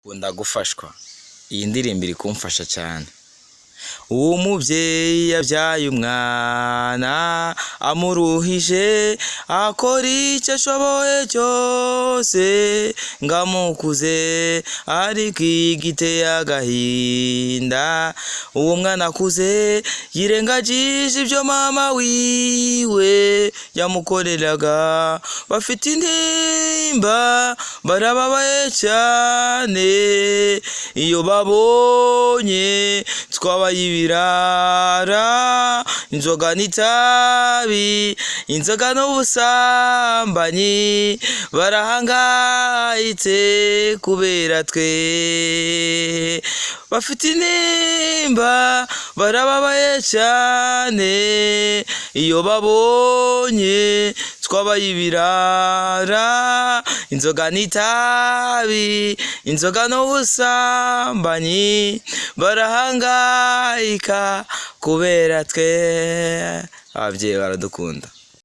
Kunda gufashwa. Iyi ndirimbo iri kumfasha cyane. Uwo mubyeyi yabyaye umwana amuruhije akora icyo ashoboye cyose ngamukuze ariko igiteye agahinda. Uwo mwana akuze yirengagije ibyo mama wiwe yamukoreraga. Bafite intimba barababaye cyane iyo babonye twabaye ibirara, inzoga n'itabi, inzoga n'ubusambanyi, barahangayitse kubera twe. Bafite intimba barababaye cyane iyo babonye twabaye ibirara, inzoga n'itabi, inzoga n'ubusambanyi, barahangayika kubera twe. Ababyeyi baradukunda.